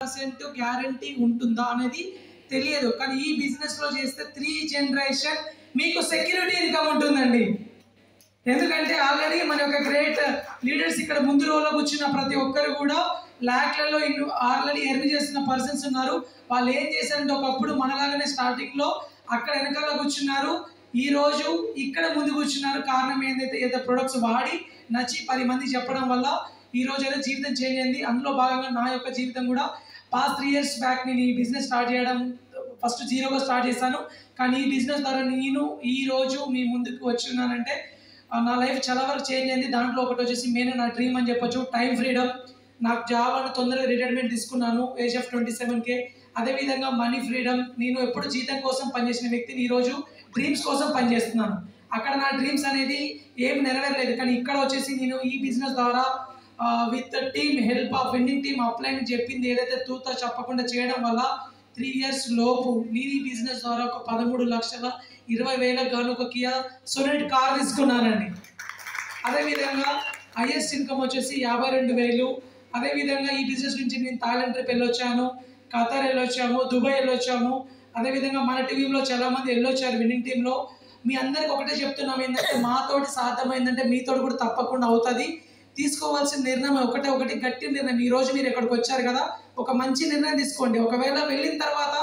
100% guarantee ఉంటుందా అనేది తెలియదు. కానీ ఈ బిజినెస్ లో చేస్తే 3 జనరేషన్ మీకు సెక్యూరిటీ ఇన్కమ్ ఉంటుందండి. ఎందుకంటే ఆల్రెడీ మన యొక్క గ్రేట్ లీడర్స్ ఇక్కడ ముందు రోలో కూర్చున్న ప్రతి ఒక్కరు కూడా లాక్లలో ఆల్రెడీ ఎర్న్ చేస్తున్న పర్సన్స్ ఉన్నారు. వాళ్ళు ఏం చేశారంటే ఒకప్పుడు మనలాగానే స్టార్టింగ్ లో అక్కడ వెనకాల కూర్చున్నారు, ఈ రోజు ఇక్కడ ముందు కూర్చున్నారు. కారణం ఏదైతే ప్రొడక్ట్స్ వాడి నచ్చి 10 మంది చెప్పడం వల్ల ఈ రోజు అయితే జీవితం చేంజ్ అయింది. అందులో భాగంగా నా యొక్క జీవితం కూడా పాస్ట్ 3 years బ్యాక్ నేను ఈ బిజినెస్ స్టార్ట్ చేయడం ఫస్ట్ జీరోగా స్టార్ట్ చేశాను. కానీ ఈ బిజినెస్ ద్వారా నేను ఈ రోజు మీ ముందుకు వచ్చినానంటే నా లైఫ్ చాలా వరకు చేంజ్ అయింది. దాంట్లో ఒకటి వచ్చేసి మెయిన్ నా డ్రీమ్ అని చెప్పొచ్చు, టైం ఫ్రీడమ్. నాకు జాబ్ అని తొందరగా రిటైర్మెంట్ తీసుకున్నాను ఏజ్ ఆఫ్ 27K. అదేవిధంగా మనీ ఫ్రీడమ్. నేను ఎప్పుడు జీతం కోసం పనిచేసిన వ్యక్తిని ఈరోజు డ్రీమ్స్ కోసం పనిచేస్తున్నాను. అక్కడ నా డ్రీమ్స్ అనేది ఏం నెరవేరలేదు, కానీ ఇక్కడ వచ్చేసి నేను ఈ బిజినెస్ ద్వారా with team help of winning team upline చెప్పింది ఏదైతే తూతా చెప్పకుండా చేయడం వల్ల 3 years లోపు నేను ఈ బిజినెస్ ద్వారా ఒక 13,20,000 గాను ఒక కియా సోనెట్ కార్ తీసుకున్నానండి. అదేవిధంగా హైయెస్ట్ ఇన్కమ్ వచ్చేసి 52,000. అదేవిధంగా ఈ బిజినెస్ నుంచి నేను థాయిలాండ్ ట్రిప్ వెళ్ళొచ్చాను, ఖతర్ వెళ్ళొచ్చాము, దుబాయ్ వెళ్ళొచ్చాము. అదేవిధంగా మన టీంలో చాలా మంది వెళ్ళొచ్చారు విన్నింగ్ టీంలో. మీ అందరికి ఒకటే చెప్తున్నాం, ఏంటంటే మాతోటి సాధ్యమైందంటే మీతోటి కూడా తప్పకుండా అవుతుంది. తీసుకోవాల్సిన నిర్ణయం ఒకటి గట్టి నిర్ణయం. ఈ రోజు మీరు ఎక్కడికి వచ్చారు కదా, ఒక మంచి నిర్ణయం తీసుకోండి. ఒకవేళ వెళ్ళిన తర్వాత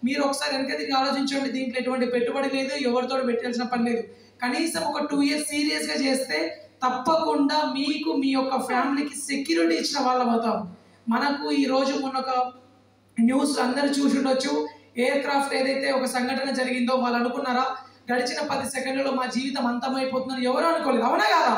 మీరు ఒకసారి వెనక తిరిగి ఆలోచించండి, దీంట్లో ఎటువంటి పెట్టుబడి లేదు, ఎవరితో పెట్టాల్సిన పని లేదు. కనీసం ఒక 2 years సీరియస్గా చేస్తే తప్పకుండా మీకు మీ యొక్క ఫ్యామిలీకి సెక్యూరిటీ ఇచ్చిన వాళ్ళం అవుతాం. మనకు ఈ రోజు మొన్న ఒక న్యూస్ అందరూ చూసి ఉండొచ్చు, ఎయిర్ క్రాఫ్ట్ ఏదైతే ఒక సంఘటన జరిగిందో వాళ్ళు అనుకున్నారా గడిచిన 10 సెకండ్లలో మా జీవితం అంతమైపోతుందని? ఎవరు అనుకోలేదు, అవునా కదా?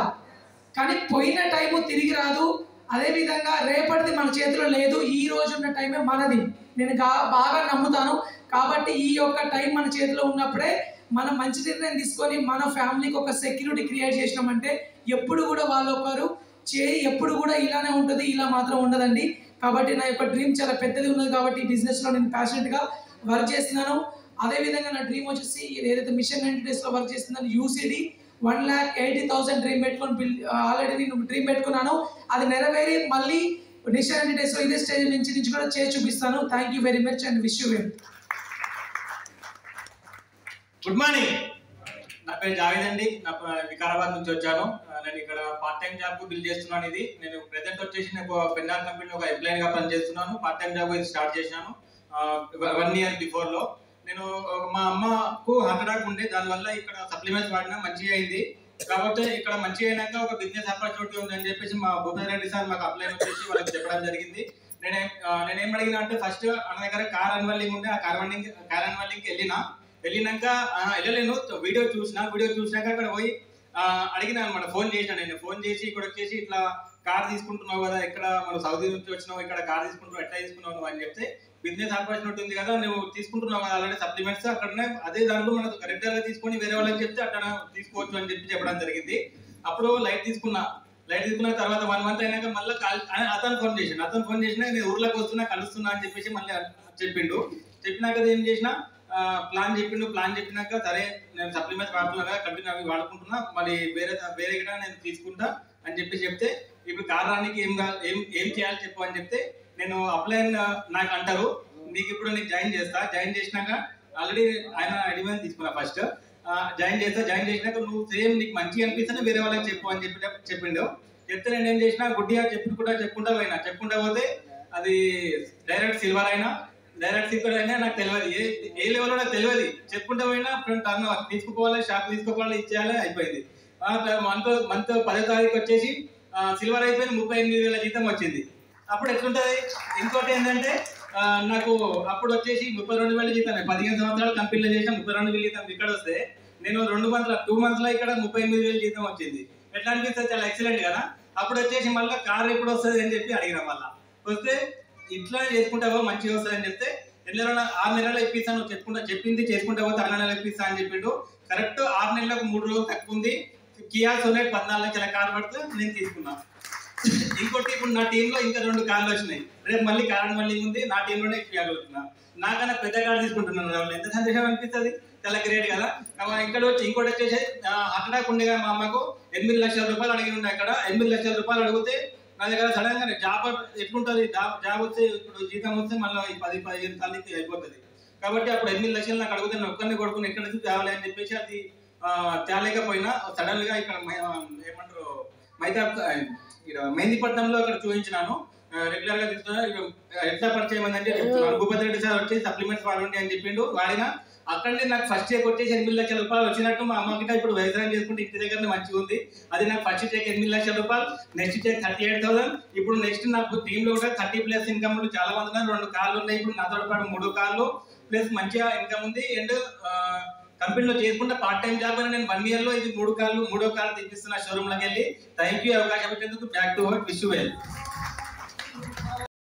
కానీ పోయిన టైము తిరిగి రాదు. అదేవిధంగా రేపటిది మన చేతిలో లేదు, ఈ రోజు ఉన్న టైమే మనది. నేను బాగా నమ్ముతాను. కాబట్టి ఈ యొక్క టైం మన చేతిలో ఉన్నప్పుడే మనం మంచి నిర్ణయం తీసుకొని మన ఫ్యామిలీకి ఒక సెక్యూరిటీ క్రియేట్ చేసినామంటే ఎప్పుడు కూడా వాళ్ళొకరు చేయి ఎప్పుడు కూడా ఇలానే ఉంటుంది, ఇలా మాత్రం ఉండదండి. కాబట్టి నా యొక్క డ్రీమ్ చాలా పెద్దది ఉన్నది. కాబట్టి ఈ బిజినెస్లో నేను ప్యాషనెట్గా వర్క్ చేస్తున్నాను. అదేవిధంగా నా డ్రీమ్ వచ్చేసి ఏదైతే మిషన్ 90 daysలో వర్క్ చేస్తున్నాను UCD 1,80,000 డ్రీమ్ పెట్టుకొని ఆల్రెడీ నేను డ్రీమ్ పెట్టుకున్నాను. అది నెరవేరి మళ్ళీ మిషన్ 90 daysలో ఇదే స్టేజ్ నుంచి కూడా చేసి చూపిస్తాను. Thank you very much and wish you well. Good morning, నా పేరు జావేద్ అండి. నా వికారాబాద్ నుంచి వచ్చాను. నేను ఇక్కడ పార్ట్ టైం జాబ్ బిల్డ్ చేస్తున్నాను. ఇది నేను ప్రెసెంట్ వచ్చేసి నాకు పెన్నార్ కంపెనీలో ఒక ఎంప్లాయీ గా పనిచేస్తున్నాను. పార్ట్ టైం జాబ్ ఇది స్టార్ట్ చేశాను 1 year బిఫోర్ లో. నేను మా అమ్మకు హార్ట్ అటాక్ ఉండే, దానివల్ల ఇక్కడ సప్లిమెంట్స్ వాడినా మంచిగా అయింది. కాబట్టి ఇక్కడ మంచిగా అయినాక ఒక బిజినెస్ ఆపర్చునిటీ ఉందని చెప్పేసి మా భూపతి రెడ్డి సార్ మాకు అప్లైన్ వచ్చేసి వాళ్ళకి చెప్పడం జరిగింది. నేనేం అడిగినా అంటే ఫస్ట్ అన్న దగ్గర కార్ అన్వెల్లింగ్ ఉండే, ఆ కార్ అన్వెల్లింగ్కి వెళ్ళినాక వెళ్ళలేను. వీడియో చూసినాక అక్కడ పోయి అడిగినా అనమాట. ఫోన్ చేసి ఇక్కడ వచ్చేసి ఇట్లా కార్ తీసుకుంటున్నావు కదా, ఇక్కడ మనం సౌదీ నుంచి వచ్చినావు, ఇక్కడ కార్ తీసుకుంటున్నావు, ఎట్లా తీసుకున్నావు అని చెప్తే బిజినెస్ ఆపర్చునిటీ ఉంది కదా, నువ్వు తీసుకుంటున్నావు కదా ఆల్రెడీ సప్లిమెంట్స్, అక్కడనే అదే దాంట్లో మనకు రెగ్యులర్ గా తీసుకొని వేరే వాళ్ళని చెప్తే అట్లా తీసుకోవచ్చు అని చెప్పడం జరిగింది. అప్పుడు లైట్ తీసుకున్న తర్వాత 1 month అయినాక మళ్ళీ అతను ఫోన్ చేసినా నేను ఊర్లోకి వస్తున్నా కలుస్తున్నా అని చెప్పేసి మళ్ళీ చెప్పినాక ఏం చేసినా ప్లాన్ చెప్పినాక సరే నేను సప్లిమెంట్స్ వాడుతున్నా కదా, కంటిన్యూ అవి వాడుకుంటున్నా, మళ్ళీ వేరే కూడా నేను తీసుకుంటా అని చెప్తే ఇప్పుడు కార్ రానికి ఏం చేయాలి చెప్పు అని చెప్తే నేను అప్లైన్ నాకు అంటారు, నీకు జాయిన్ చేసినాక ఆల్రెడీ ఆయన అడిగిన తీసుకున్నా. ఫస్ట్ జాయిన్ చేసినాక నువ్వు సేమ్ నీకు మంచిగా అనిపిస్తే వేరే వాళ్ళకి చెప్పు అని చెప్పిండు. చెప్తే నేను ఏం చేసినా గుడ్డిగా చెప్పుకుంటా పోతే అది డైరెక్ట్ సిల్వర్ అయినా నాకు తెలియదు, ఏ లెవెల్లో నాకు తెలియదు. చెప్పుకుంటా పోయినా టర్న్ తీసుకోవాలి, షాప్ తీసుకోవాలి, ఇచ్చేయాలి, అయిపోయింది. మంత్ 10వ తారీఖు వచ్చేసి సిల్వర్ అయిపోయింది, 38,000 జీతం వచ్చింది. అప్పుడు ఎట్లుంటది? ఇంకోటి ఏంటంటే నాకు అప్పుడు వచ్చేసి 32,000 జీతం, 15 సంవత్సరాలు కంపెనీలో చేసిన 32,000 జీతం ఇక్కడ వస్తే నేను 2 months లో ఇక్కడ 38,000 జీతం వచ్చింది. ఎట్లా అనిపిస్తుంది? చాలా ఎక్సలెంట్ కదా. అప్పుడు వచ్చేసి మళ్ళీ కార్ ఎప్పుడు వస్తుంది అని చెప్పి అడిగిన, మళ్ళీ వస్తే ఇట్లా చేసుకుంటావో మంచిగా వస్తుంది అని చెప్తే 6 నెలలు ఇప్పిస్తాను, చెప్పింది చేసుకుంటా పోతే 6 నెలలు ఇప్పిస్తా అని చెప్పిండు. కరెక్ట్ 6 నెలలకు 3 రోజులు తక్కువ ఉంది. కియా సోనెట్ 14 లక్షల కార్ పడితే నేను తీసుకున్నా. ఇంకోటి ఇప్పుడు నా టీంలో ఇంకా 2 కార్లు వచ్చినాయి. రేపు మళ్ళీ కార్ మళ్ళీ ఉంది, నా టీంలోనే ఎక్కియాగలుగుతున్నా. నాకన్నా పెద్ద కార్ తీసుకుంటున్నాను. ఎంత సంతోషం అనిపిస్తుంది, చాలా గ్రేట్ కదా. ఇంకోటి వచ్చేసి హార్ట్ అటాక్ ఉండే మా అమ్మకు 8 లక్షల రూపాయలు అడిగి ఉండే. అక్కడ 8 లక్షల రూపాయలు అడిగితే నా దగ్గర సడన్ గా జాబ్ ఎట్లుంటుంది, జాబ్ వస్తే ఇప్పుడు జీతం వస్తే మళ్ళీ 10-15 సార్లు అయిపోతుంది. కాబట్టి అప్పుడు 8 లక్షలు నాకు అడిగితే నేను ఒక్కరిని కొడుకుని ఎక్కడి నుంచి తేవాలి అని చెప్పేసి అది తేలేకపోయినా సడన్ గా ఇక్కడ ఏమంటారు మెహందీపట్నంలో ఇక్కడ చూపించినాను. రెగ్యులర్ గా తీసుకున్నా. ఎట్లా పరిచయం ఏంటంటే భూపతి రెడ్డి సార్ వచ్చి సప్లిమెంట్స్ వాడండి అని చెప్పిండు, వాడినా. అక్కడనే నాకు ఫస్ట్ చెక్ వచ్చేసి 8 లక్షల రూపాయలు వచ్చినట్టు మా అమ్మకిట ఇప్పుడు వ్యవసాయం చేసుకుంటే ఇంటి దగ్గరనే మంచిగా ఉంది. అది నాకు ఫస్ట్ చెక్ 8 లక్షల రూపాయలు, నెక్స్ట్ చెక్ 38,000. ఇప్పుడు నెక్స్ట్ నాకు టీంలో కూడా 30+ ఇన్కమ్లు చాలా మంది ఉన్నారు. 2 కార్లు ఉన్నాయి ఇప్పుడు నాతో పాటు, 3 కార్లు ప్లస్ మంచిగా ఇన్కమ్ ఉంది. అండ్ కంపెనీలో చేసుకుంటే పార్ట్ టైం జాబ్ అని నేను 1 ఇయర్ లో ఇది 3 కార్లు తెప్పిస్తున్నా షోరూమ్ లోకి వెళ్ళి. థ్యాంక్ యూ అవకాశం ఇచ్చేందుకు. Back to work. Wish you well.